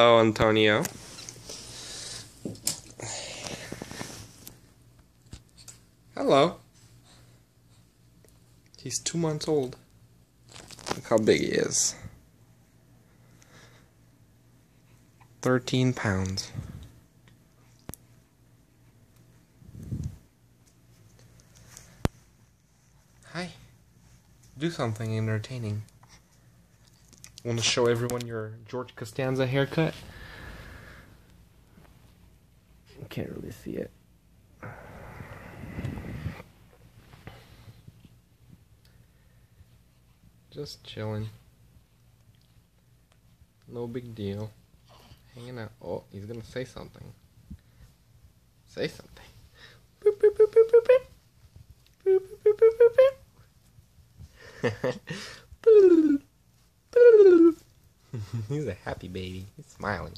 Hello, Antonio. Hello. He's 2 months old. Look how big he is. 13 pounds. Hi. Do something entertaining. Want to show everyone your George Costanza haircut? You can't really see it. Just chilling. No big deal. Hanging out. Oh, he's gonna say something. Say something. Boop, boop, boop, boop, boop, boop. Boop, boop, boop, boop, boop, boop. He's a happy baby. He's smiling.